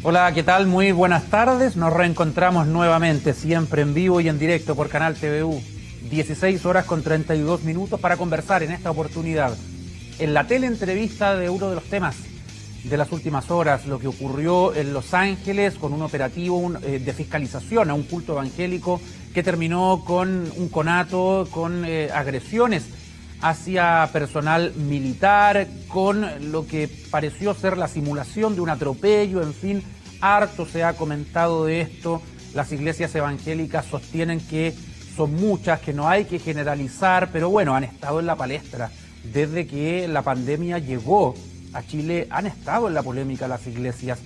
Hola, ¿qué tal? Muy buenas tardes. Nos reencontramos nuevamente, siempre en vivo y en directo por Canal TVU. 16 horas con 32 minutos para conversar en esta oportunidad en la teleentrevista de uno de los temas de las últimas horas, lo que ocurrió en Los Ángeles con un operativo de fiscalización a un culto evangélico que terminó con un conato, con agresiones hacia personal militar, con lo que pareció ser la simulación de un atropello, en fin, harto se ha comentado de esto. Las iglesias evangélicas sostienen que son muchas, que no hay que generalizar, pero bueno, han estado en la palestra. Desde que la pandemia llegó a Chile, han estado en la polémica las iglesias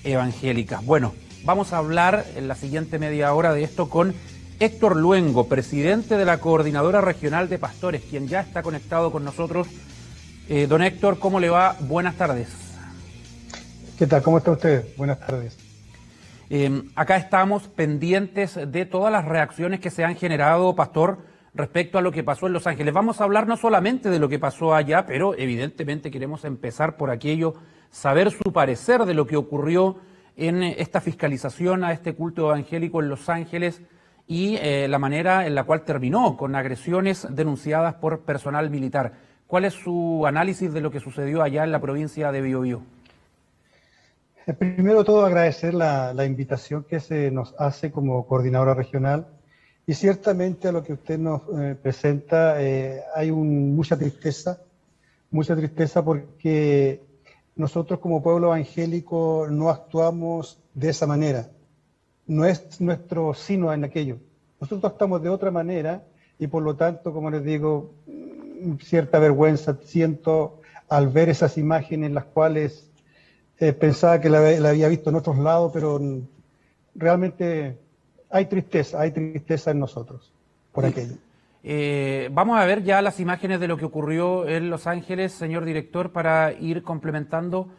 evangélicas. Bueno, vamos a hablar en la siguiente media hora de esto con Héctor Luengo, presidente de la Coordinadora Regional de Pastores, quien ya está conectado con nosotros. Don Héctor, ¿cómo le va? Buenas tardes. ¿Qué tal? ¿Cómo está usted? Buenas tardes. Acá estamos pendientes de todas las reacciones que se han generado, pastor, respecto a lo que pasó en Los Ángeles. Vamos a hablar no solamente de lo que pasó allá, pero evidentemente queremos empezar por aquello, saber su parecer de lo que ocurrió en esta fiscalización a este culto evangélico en Los Ángeles y la manera en la cual terminó con agresiones denunciadas por personal militar. ¿Cuál es su análisis de lo que sucedió allá en la provincia de Biobío? Primero de todo, agradecer la invitación que se nos hace como coordinadora regional y ciertamente a lo que usted nos presenta hay mucha tristeza porque nosotros como pueblo evangélico no actuamos de esa manera, no es nuestro sino en aquello. Nosotros actuamos de otra manera y por lo tanto, como les digo, cierta vergüenza siento al ver esas imágenes en las cuales pensaba que la había visto en otros lados, pero realmente hay tristeza en nosotros por aquello. Vamos a ver ya las imágenes de lo que ocurrió en Los Ángeles, señor director, para ir complementando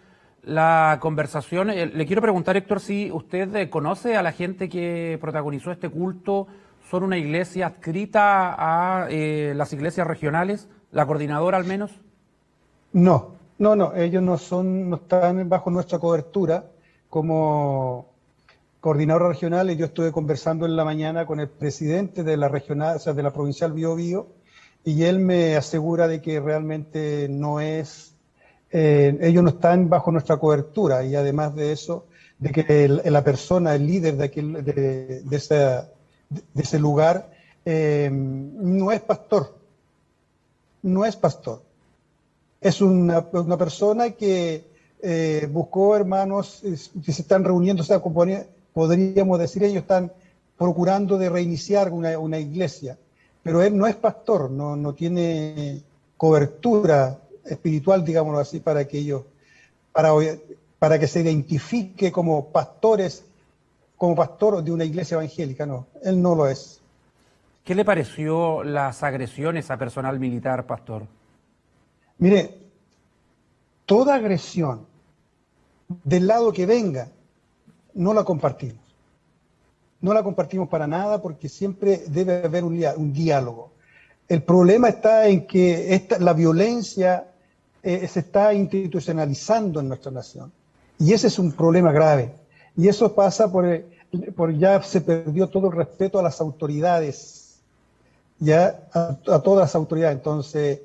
la conversación. Le quiero preguntar, Héctor, si usted conoce a la gente que protagonizó este culto. ¿Son una iglesia adscrita a las iglesias regionales, la coordinadora al menos? No, ellos no están bajo nuestra cobertura como coordinador regional. Y yo estuve conversando en la mañana con el presidente de la regional, o sea, de la provincial Biobío, y él me asegura de que realmente no es, ellos no están bajo nuestra cobertura, y además de eso, de que la persona, el líder de ese lugar, no es pastor. Es una persona que buscó hermanos que se están reuniendo, o sea, podríamos decir, ellos están procurando de reiniciar una iglesia, pero él no es pastor, no tiene cobertura espiritual, digámoslo así, para que se identifique como pastor de una iglesia evangélica. No, él no lo es. ¿Qué le pareció las agresiones a personal militar, pastor? Mire, toda agresión del lado que venga, no la compartimos. No la compartimos para nada porque siempre debe haber un diálogo. El problema está en que la violencia se está institucionalizando en nuestra nación. Y ese es un problema grave. Y eso pasa por ya se perdió todo el respeto a las autoridades, ya a todas las autoridades. Entonces,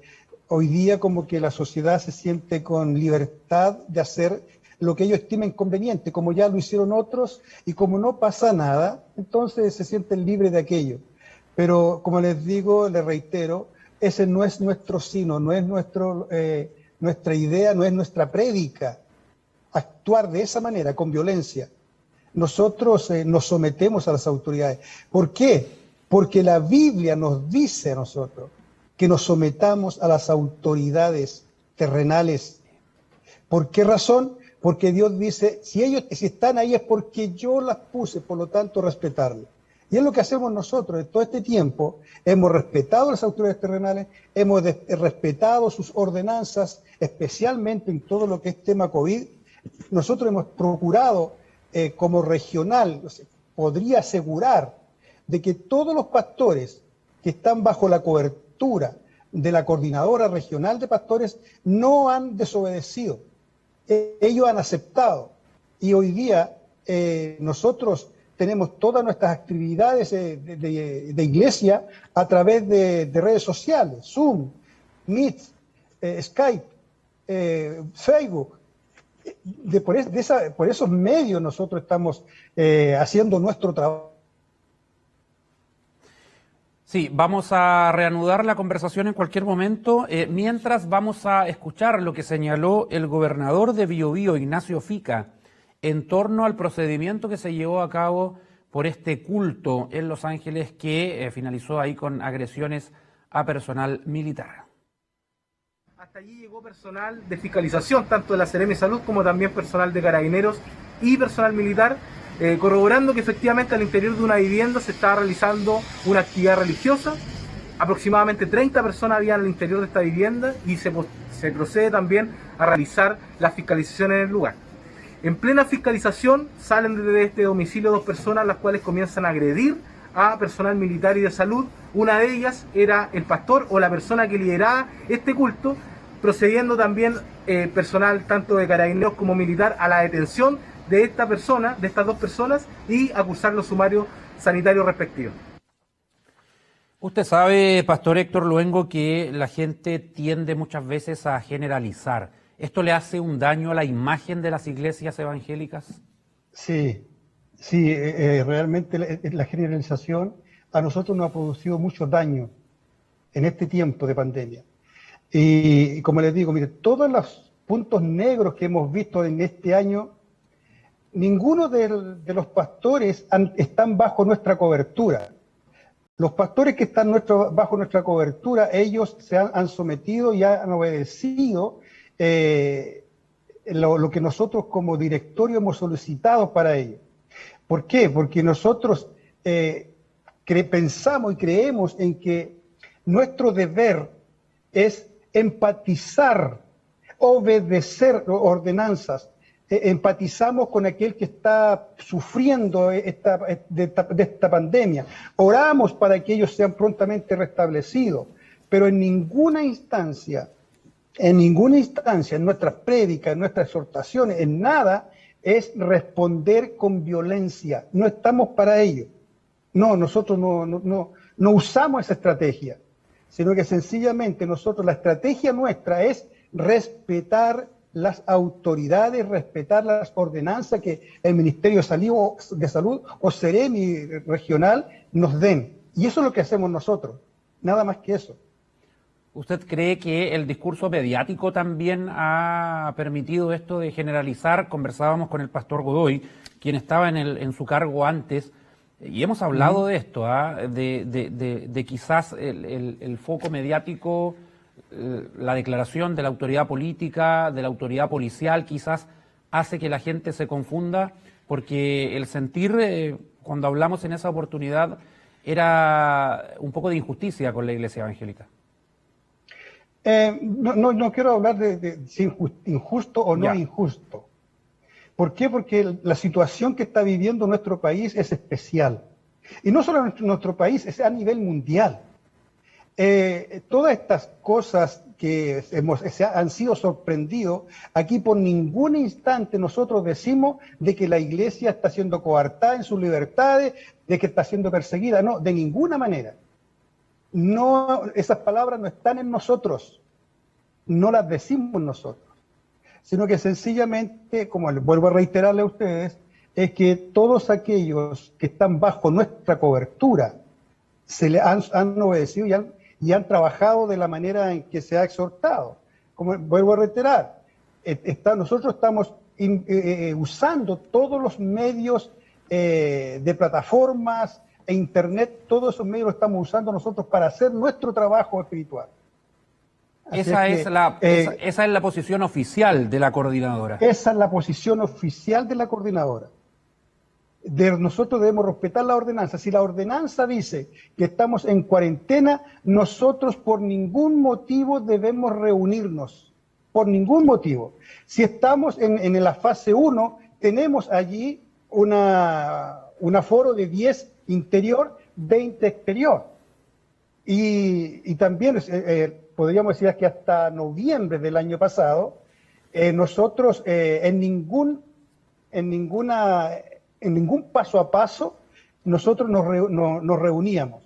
hoy día como que la sociedad se siente con libertad de hacer lo que ellos estimen conveniente, como ya lo hicieron otros, y como no pasa nada, entonces se sienten libres de aquello. Pero como les digo, les reitero, ese no es nuestro sino, no es nuestra idea, no es nuestra prédica, actuar de esa manera, con violencia. Nosotros nos sometemos a las autoridades. ¿Por qué? Porque la Biblia nos dice a nosotros que nos sometamos a las autoridades terrenales. ¿Por qué razón? Porque Dios dice, si están ahí es porque yo las puse, por lo tanto respetarlas. Y es lo que hacemos nosotros. En todo este tiempo hemos respetado las autoridades terrenales, hemos respetado sus ordenanzas, especialmente en todo lo que es tema COVID. Nosotros hemos procurado, como regional, podría asegurar de que todos los pastores que están bajo la cobertura de la Coordinadora Regional de Pastores no han desobedecido. Ellos han aceptado. Y hoy día nosotros tenemos todas nuestras actividades de iglesia a través de redes sociales, Zoom, Meet, Skype, Facebook. Por esos medios nosotros estamos haciendo nuestro trabajo. Sí, vamos a reanudar la conversación en cualquier momento. Mientras vamos a escuchar lo que señaló el gobernador de Biobío, Ignacio Fica, en torno al procedimiento que se llevó a cabo por este culto en Los Ángeles que finalizó ahí con agresiones a personal militar. Hasta allí llegó personal de fiscalización, tanto de la Seremi de Salud como también personal de Carabineros y personal militar, corroborando que efectivamente al interior de una vivienda se estaba realizando una actividad religiosa. Aproximadamente 30 personas habían al interior de esta vivienda y se procede también a realizar la fiscalización en el lugar. En plena fiscalización salen de este domicilio dos personas, las cuales comienzan a agredir a personal militar y de salud. Una de ellas era el pastor o la persona que lideraba este culto, procediendo también personal tanto de Carabineros como militar a la detención de esta persona, de estas dos personas, y acusar los sumarios sanitarios respectivos. Usted sabe, Pastor Héctor Luengo, que la gente tiende muchas veces a generalizar. ¿Esto le hace un daño a la imagen de las iglesias evangélicas? Sí, realmente la generalización a nosotros nos ha producido mucho daño en este tiempo de pandemia. Y como les digo, mire, todos los puntos negros que hemos visto en este año, ninguno de los pastores están bajo nuestra cobertura. Los pastores que están bajo nuestra cobertura, ellos se han sometido y han obedecido lo que nosotros como directorio hemos solicitado para ellos. ¿Por qué? Porque nosotros pensamos y creemos en que nuestro deber es empatizar, obedecer ordenanzas. Empatizamos con aquel que está sufriendo de esta pandemia. Oramos para que ellos sean prontamente restablecidos, pero en ninguna instancia, en nuestras prédicas, en nuestras exhortaciones, en nada, es responder con violencia. No estamos para ello. No, nosotros no usamos esa estrategia, sino que sencillamente la estrategia nuestra es respetar las autoridades, respetar las ordenanzas que el Ministerio de Salud o Seremi regional nos den. Y eso es lo que hacemos nosotros, nada más que eso. ¿Usted cree que el discurso mediático también ha permitido esto de generalizar? Conversábamos con el pastor Godoy, quien estaba en su cargo antes, y hemos hablado de esto, de quizás el foco mediático, la declaración de la autoridad política, de la autoridad policial, quizás hace que la gente se confunda, porque el sentir, cuando hablamos en esa oportunidad, era un poco de injusticia con la Iglesia evangélica. No quiero hablar de si injusto o no injusto. ¿Por qué? Porque la situación que está viviendo nuestro país es especial. Y no solo nuestro país, es a nivel mundial. Todas estas cosas que han sido sorprendidos, aquí por ningún instante nosotros decimos de que la iglesia está siendo coartada en sus libertades, de que está siendo perseguida. No, de ninguna manera. No, esas palabras no están en nosotros, no las decimos nosotros, sino que sencillamente, como les vuelvo a reiterarle a ustedes, es que todos aquellos que están bajo nuestra cobertura se le han obedecido y han trabajado de la manera en que se ha exhortado. Como vuelvo a reiterar, nosotros estamos usando todos los medios de plataformas e internet, todos esos medios los estamos usando nosotros para hacer nuestro trabajo espiritual. Esa es la posición oficial de la coordinadora. Esa es la posición oficial de la coordinadora. Nosotros debemos respetar la ordenanza. Si la ordenanza dice que estamos en cuarentena, nosotros por ningún motivo debemos reunirnos. Por ningún motivo. Si estamos en la fase 1, tenemos allí un aforo de 10 interior, 20 exterior. Y también podríamos decir que hasta noviembre del año pasado, nosotros en ninguna en ningún paso a paso nosotros nos reuníamos.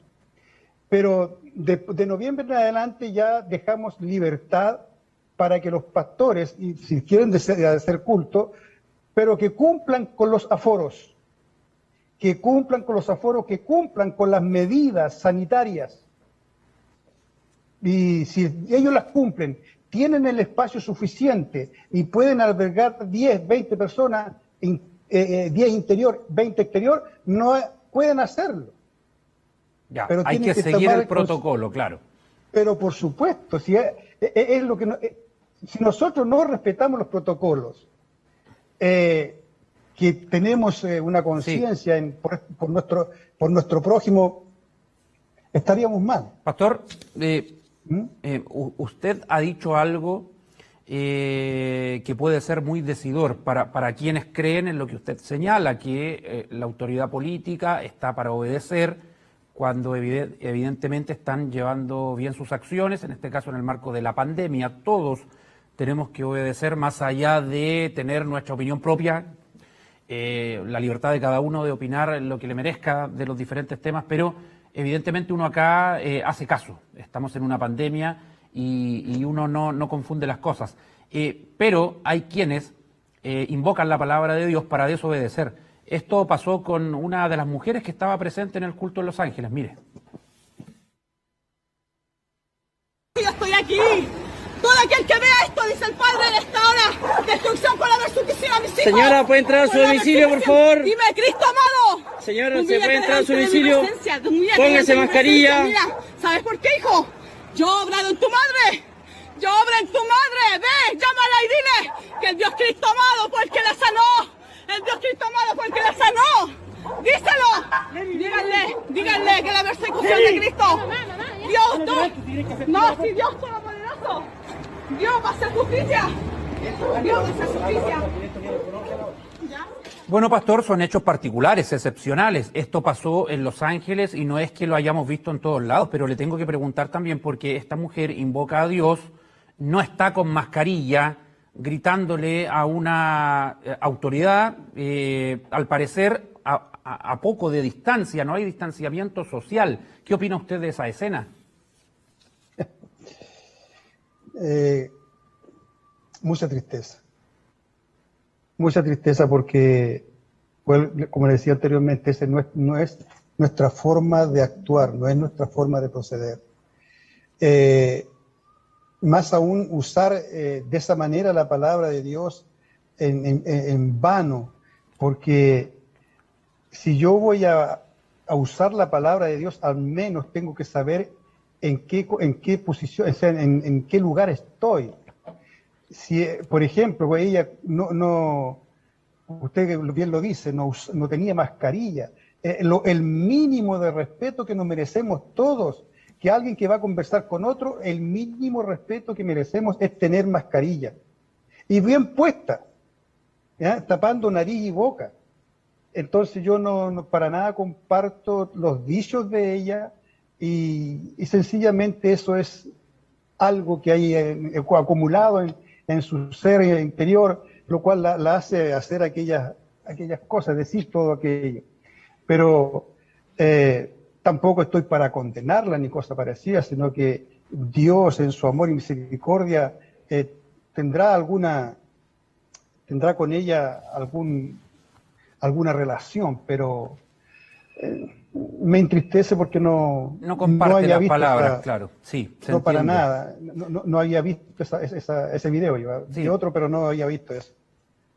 Pero de noviembre en adelante ya dejamos libertad para que los pastores, y si quieren hacer culto, pero que cumplan con los aforos, que cumplan con las medidas sanitarias. Y si ellos las cumplen, tienen el espacio suficiente y pueden albergar 10, 20 personas, 10 interior, 20 exterior, no pueden hacerlo. Ya, pero hay que seguir el protocolo, claro. Pero por supuesto, si nosotros no respetamos los protocolos, que tenemos una conciencia por nuestro prójimo, estaríamos mal. Pastor, usted ha dicho algo que puede ser muy decidor para quienes creen en lo que usted señala, que la autoridad política está para obedecer cuando evidentemente están llevando bien sus acciones, en este caso en el marco de la pandemia. Todos tenemos que obedecer más allá de tener nuestra opinión propia, la libertad de cada uno de opinar lo que le merezca de los diferentes temas, pero evidentemente uno acá hace caso. Estamos en una pandemia y uno no confunde las cosas. Pero hay quienes invocan la palabra de Dios para desobedecer. Esto pasó con una de las mujeres que estaba presente en el culto en Los Ángeles. Mire. Yo estoy aquí. Todo aquel que vea esto, dice el Padre, en esta hora, destrucción con la persecución a mis hijos. Señora, ¿puede entrar a su domicilio, por favor? Dime, Cristo amado. Señora, ¿se puede entrar a su domicilio? Póngase mascarilla. Mira, ¿sabes por qué, hijo? Yo he obrado en tu madre. Yo obro en tu madre. Ve, llámala y dile que el Dios Cristo amado fue el que la sanó. El Dios Cristo amado fue el que la sanó. Díselo. Díganle que la persecución de Cristo. Si Dios Todopoderoso. Dios va a hacer justicia. Dios va a hacer justicia. Bueno, pastor, son hechos particulares, excepcionales. Esto pasó en Los Ángeles y no es que lo hayamos visto en todos lados, pero le tengo que preguntar también porque esta mujer invoca a Dios, no está con mascarilla, gritándole a una autoridad, al parecer a poco de distancia, no hay distanciamiento social. ¿Qué opina usted de esa escena? Mucha tristeza porque, como le decía anteriormente, ese no es nuestra forma de actuar, no es nuestra forma de proceder. Más aún usar de esa manera la palabra de Dios en vano, porque si yo voy a usar la palabra de Dios, al menos tengo que saber en qué posición, o sea, en qué lugar estoy. Si, por ejemplo, ella usted bien lo dice, no tenía mascarilla. El mínimo de respeto que nos merecemos todos, que alguien que va a conversar con otro, el mínimo respeto que merecemos es tener mascarilla. Y bien puesta, ¿ya? Tapando nariz y boca. Entonces yo no para nada comparto los dichos de ella y sencillamente eso es algo que hay acumulado en su ser interior, lo cual la hace hacer aquellas cosas, decir todo aquello. Pero tampoco estoy para condenarla ni cosa parecida, sino que Dios en su amor y misericordia tendrá con ella alguna relación, pero me entristece porque no comparte las palabras, claro, sí, no para nada, no había visto ese video, yo vi otro, pero no había visto eso.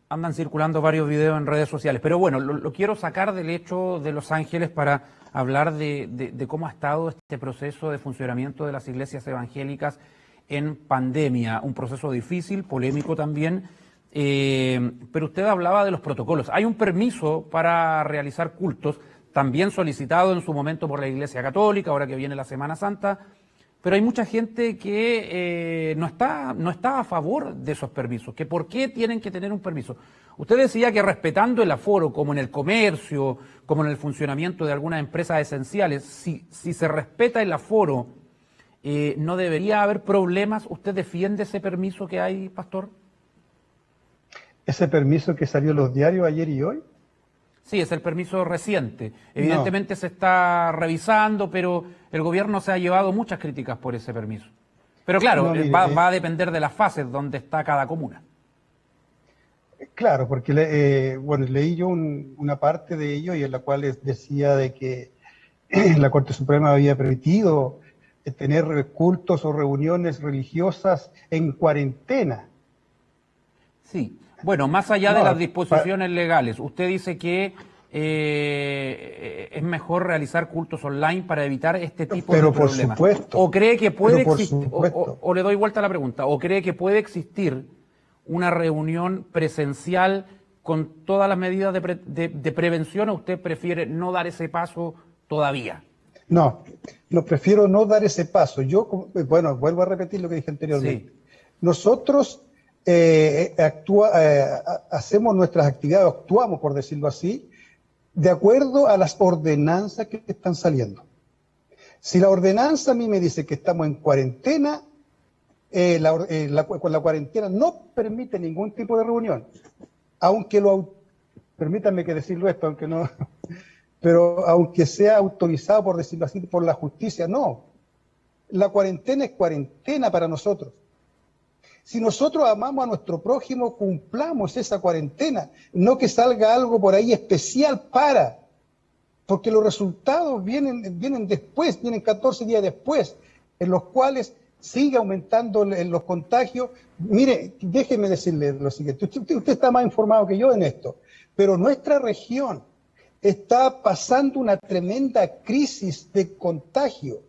Andan circulando varios videos en redes sociales, pero bueno, lo quiero sacar del hecho de Los Ángeles para hablar de cómo ha estado este proceso de funcionamiento de las iglesias evangélicas en pandemia, un proceso difícil, polémico también, pero usted hablaba de los protocolos. Hay un permiso para realizar cultos, también solicitado en su momento por la Iglesia Católica, ahora que viene la Semana Santa, pero hay mucha gente que no está a favor de esos permisos, que por qué tienen que tener un permiso. Usted decía que respetando el aforo, como en el comercio, como en el funcionamiento de algunas empresas esenciales, si se respeta el aforo, ¿no debería haber problemas? ¿Usted defiende ese permiso que hay, pastor? ¿Ese permiso que salió en los diarios ayer y hoy? Sí, es el permiso reciente. Evidentemente se está revisando, pero el gobierno se ha llevado muchas críticas por ese permiso. Pero claro, No, mire, va a depender de las fases donde está cada comuna. Claro, porque bueno, leí yo una parte de ello y en la cual decía de que la Corte Suprema había permitido tener cultos o reuniones religiosas en cuarentena. Sí, bueno, más allá de las disposiciones legales, usted dice que es mejor realizar cultos online para evitar este tipo de problemas. Por supuesto. ¿O cree que puede existir, o le doy vuelta a la pregunta, o cree que puede existir una reunión presencial con todas las medidas de prevención, o usted prefiere no dar ese paso todavía? No, prefiero no dar ese paso. Bueno, vuelvo a repetir lo que dije anteriormente. Sí. Nosotros hacemos nuestras actividades, actuamos, por decirlo así, de acuerdo a las ordenanzas que están saliendo. Si la ordenanza a mí me dice que estamos en cuarentena, con la cuarentena no permite ningún tipo de reunión, aunque permítanme que decirlo esto, aunque no, pero aunque sea autorizado, por decirlo así, por la justicia, no. La cuarentena es cuarentena para nosotros. Si nosotros amamos a nuestro prójimo, cumplamos esa cuarentena, no que salga algo por ahí especial porque los resultados vienen después, vienen 14 días después, en los cuales sigue aumentando los contagios. Mire, déjeme decirle lo siguiente, usted está más informado que yo en esto, pero nuestra región está pasando una tremenda crisis de contagio.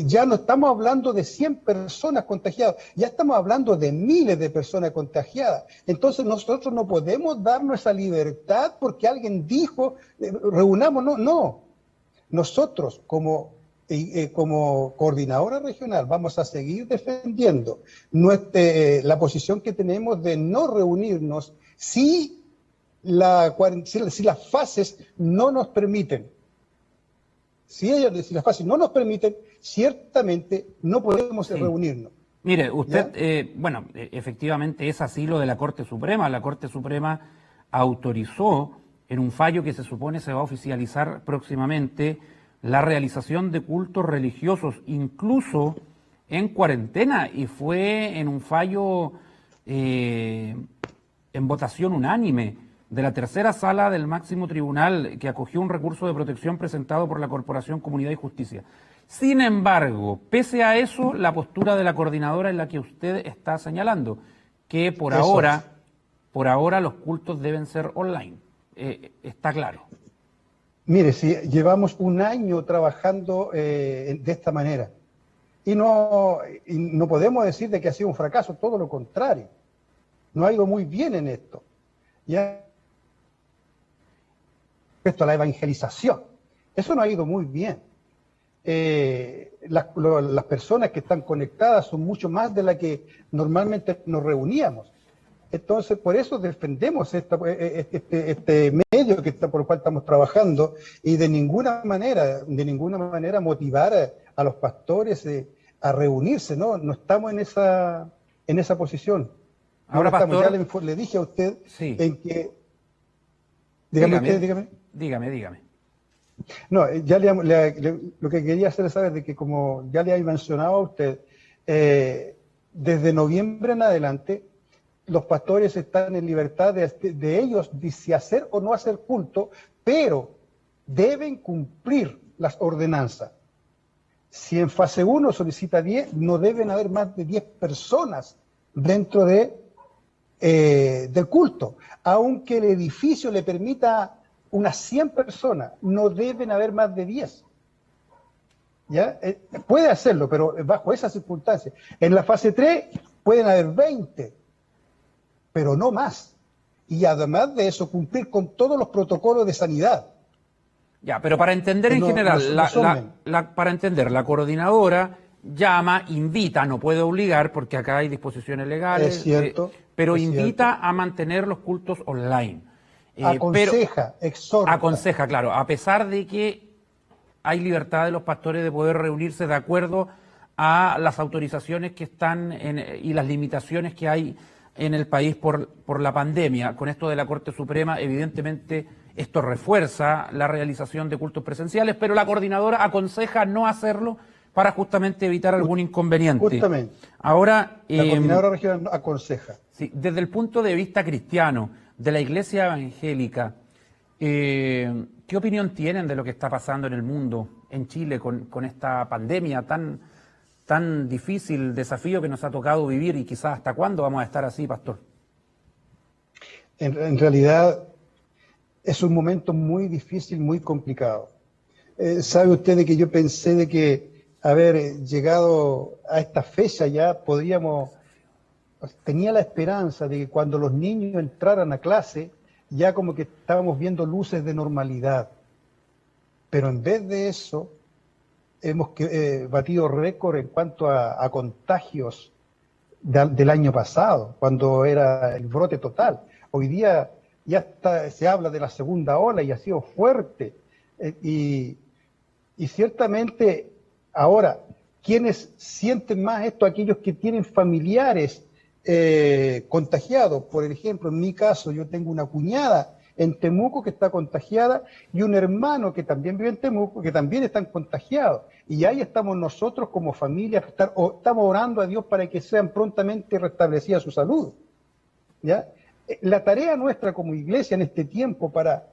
Ya no estamos hablando de 100 personas contagiadas, ya estamos hablando de miles de personas contagiadas. Entonces nosotros no podemos darnos esa libertad porque alguien dijo, reunámonos, no. Nosotros como coordinadora regional vamos a seguir defendiendo la posición que tenemos de no reunirnos si las fases no nos permiten. Si las fases no nos permiten, ciertamente no podemos reunirnos. Mire, usted, efectivamente es así lo de la Corte Suprema. La Corte Suprema autorizó en un fallo que se supone se va a oficializar próximamente la realización de cultos religiosos, incluso en cuarentena, y fue en un fallo en votación unánime de la tercera sala del máximo tribunal que acogió un recurso de protección presentado por la Corporación Comunidad y Justicia. Sin embargo, pese a eso, la postura de la coordinadora es la que usted está señalando, que por ahora los cultos deben ser online. Está claro. Mire, si llevamos un año trabajando de esta manera y no podemos decir de que ha sido un fracaso, todo lo contrario. No ha ido muy bien en esto. Ya respecto a la evangelización, eso no ha ido muy bien. Las personas que están conectadas son mucho más de las que normalmente nos reuníamos. Entonces, por eso defendemos este medio por el cual estamos trabajando, y de ninguna manera motivar a los pastores a reunirse, ¿no? No estamos en esa posición. Ahora, pastor, ya le dije a usted en que... Dígame. No, ya lo que quería hacer es saber de que, como ya le había mencionado a usted, desde noviembre en adelante, los pastores están en libertad de ellos de si hacer o no hacer culto, pero deben cumplir las ordenanzas. Si en fase 1 solicita 10, no deben haber más de 10 personas dentro del culto. Aunque el edificio le permita unas 100 personas, no deben haber más de 10. ¿Ya? Puede hacerlo, pero bajo esas circunstancias. En la fase 3 pueden haber 20, pero no más. Y además de eso, cumplir con todos los protocolos de sanidad. Ya, pero para entender en general, para entender, la coordinadora llama, invita, no puede obligar, porque acá hay disposiciones legales, es cierto, pero invita a mantener los cultos online. Exhorta. Aconseja, claro, a pesar de que hay libertad de los pastores de poder reunirse de acuerdo a las autorizaciones que están y las limitaciones que hay en el país por la pandemia. Con esto de la Corte Suprema, evidentemente, Esto refuerza la realización de cultos presenciales, pero la coordinadora aconseja no hacerlo para justamente evitar algún inconveniente. Justamente. Ahora, la coordinadora regional aconseja. Sí, desde el punto de vista cristiano, de la Iglesia Evangélica, ¿qué opinión tienen de lo que está pasando en el mundo, en Chile, con esta pandemia tan difícil, desafío que nos ha tocado vivir y quizás hasta cuándo vamos a estar así, pastor? En realidad es un momento muy difícil, muy complicado. ¿Sabe usted de que yo pensé de que haber llegado a esta fecha ya tenía la esperanza de que cuando los niños entraran a clase, ya como que estábamos viendo luces de normalidad. Pero en vez de eso, hemos batido récord en cuanto a contagios del año pasado, cuando era el brote total. Hoy día ya se habla de la segunda ola y ha sido fuerte. Y ciertamente ahora, ¿quiénes sienten más esto? Aquellos que tienen familiares contagiados. Por ejemplo, en mi caso, yo tengo una cuñada en Temuco que está contagiada y un hermano que también vive en Temuco que también están contagiados. Y ahí estamos nosotros como familia, estamos orando a Dios para que sean prontamente restablecida su salud. ¿Ya? La tarea nuestra como iglesia en este tiempo para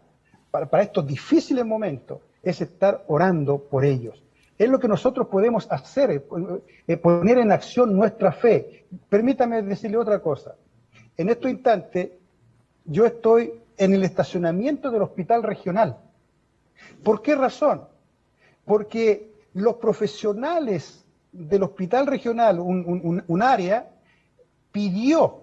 estos difíciles momentos es estar orando por ellos. Es lo que nosotros podemos hacer, poner en acción nuestra fe. Permítame decirle otra cosa. En estos instantes, yo estoy en el estacionamiento del hospital regional. ¿Por qué razón? Porque los profesionales del hospital regional, un área, pidió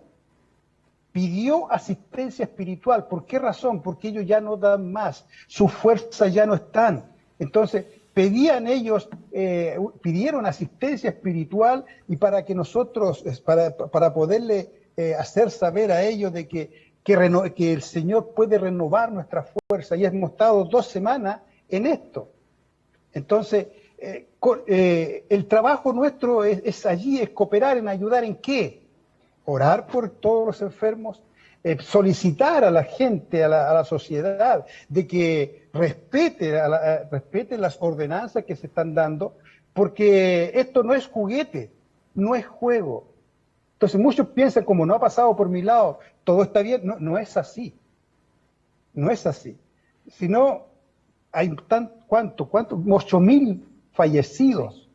asistencia espiritual. ¿Por qué razón? Porque ellos ya no dan más, sus fuerzas ya no están. Entonces, pidieron asistencia espiritual y para que nosotros, para poderle hacer saber a ellos de que el Señor puede renovar nuestra fuerza, y hemos estado 2 semanas en esto. Entonces, el trabajo nuestro es allí, es cooperar en ayudar en qué. Orar por todos los enfermos, solicitar a la gente, a la sociedad, de que respete las ordenanzas que se están dando, porque esto no es juguete, no es juego. Entonces muchos piensan, como no ha pasado por mi lado, todo está bien. No es así. No es así. Sino hay ¿cuántos? 8.000 fallecidos.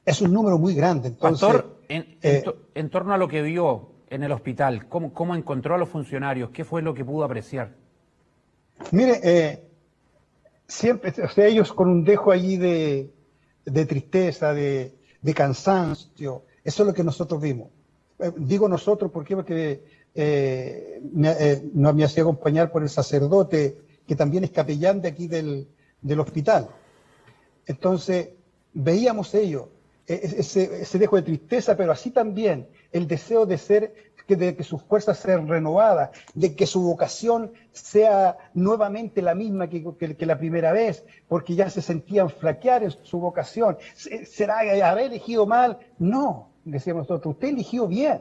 Es un número muy grande. Entonces, pastor, en torno a lo que vio en el hospital, ¿cómo encontró a los funcionarios? ¿Qué fue lo que pudo apreciar? Mire, siempre, o sea, ellos con un dejo allí de tristeza, de cansancio. Eso es lo que nosotros vimos. Digo nosotros porque me hacía acompañar por el sacerdote, que también es capellán de aquí del hospital. Entonces, veíamos ellos, ese dejo de tristeza, pero así también el deseo de que sus fuerzas sean renovadas, de que su vocación sea nuevamente la misma que la primera vez, porque ya se sentían flaquear en su vocación. ¿Será haber elegido mal? No, decíamos nosotros, usted eligió bien.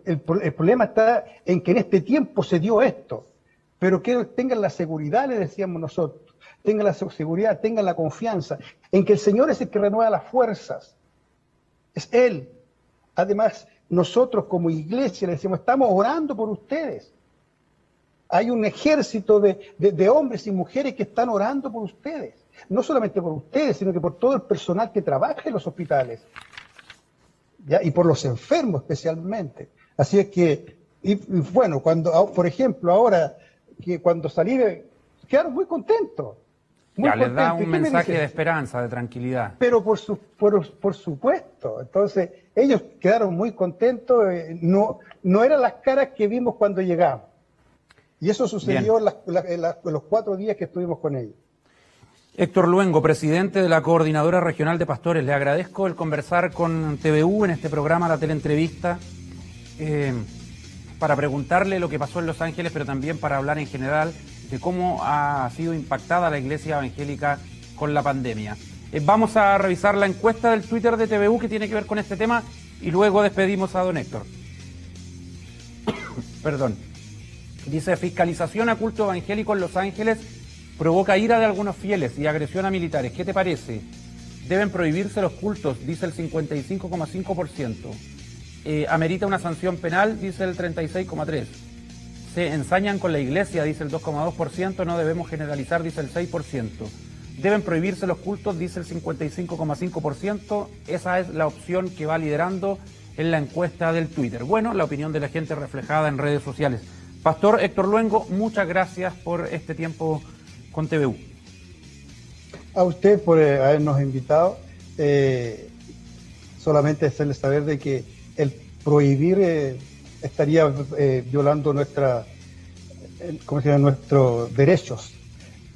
El problema está en que en este tiempo se dio esto, pero que tengan la seguridad, le decíamos nosotros, tengan la seguridad, tengan la confianza en que el Señor es el que renueva las fuerzas. Es Él. Además, nosotros como iglesia le decimos, estamos orando por ustedes. Hay un ejército de hombres y mujeres que están orando por ustedes. No solamente por ustedes, sino que por todo el personal que trabaja en los hospitales. ¿Ya? Y por los enfermos especialmente. Así es que, y bueno, por ejemplo, ahora que cuando salí, quedaron muy contentos. Ya les da un mensaje de esperanza, de tranquilidad. Pero por supuesto. Entonces, ellos quedaron muy contentos. No eran las caras que vimos cuando llegamos. Y eso sucedió en los 4 días que estuvimos con ellos. Héctor Luengo, presidente de la Coordinadora Regional de Pastores, le agradezco el conversar con TVU en este programa, la teleentrevista, para preguntarle lo que pasó en Los Ángeles, pero también para hablar en general de cómo ha sido impactada la Iglesia Evangélica con la pandemia. Vamos a revisar la encuesta del Twitter de TVU que tiene que ver con este tema y luego despedimos a don Héctor. Perdón. Dice, fiscalización a culto evangélico en Los Ángeles provoca ira de algunos fieles y agresión a militares. ¿Qué te parece? Deben prohibirse los cultos, dice el 55,5%. Amerita una sanción penal, dice el 36,3%. Se ensañan con la iglesia, dice el 2,2%. No debemos generalizar, dice el 6%. Deben prohibirse los cultos, dice el 55,5%. Esa es la opción que va liderando en la encuesta del Twitter. Bueno, la opinión de la gente reflejada en redes sociales. Pastor Héctor Luengo, muchas gracias por este tiempo con TVU. A usted por habernos invitado. Solamente hacerle saber de que el prohibir estaría violando nuestros derechos.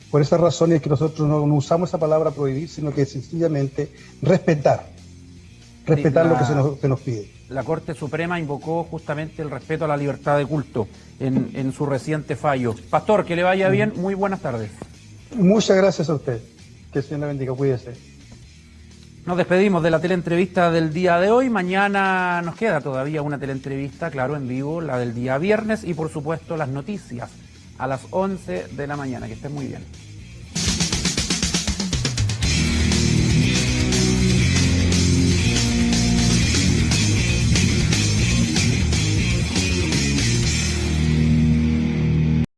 Por esa razón es que nosotros no usamos esa palabra prohibir, sino que sencillamente respetar lo que se nos pide. La Corte Suprema invocó justamente el respeto a la libertad de culto en su reciente fallo. Pastor, que le vaya bien, muy buenas tardes. Muchas gracias a usted. Que el Señor le bendiga, cuídese. Nos despedimos de la teleentrevista del día de hoy. Mañana nos queda todavía una teleentrevista, claro, en vivo, la del día viernes, y por supuesto las noticias a las 11 de la mañana. Que estén muy bien.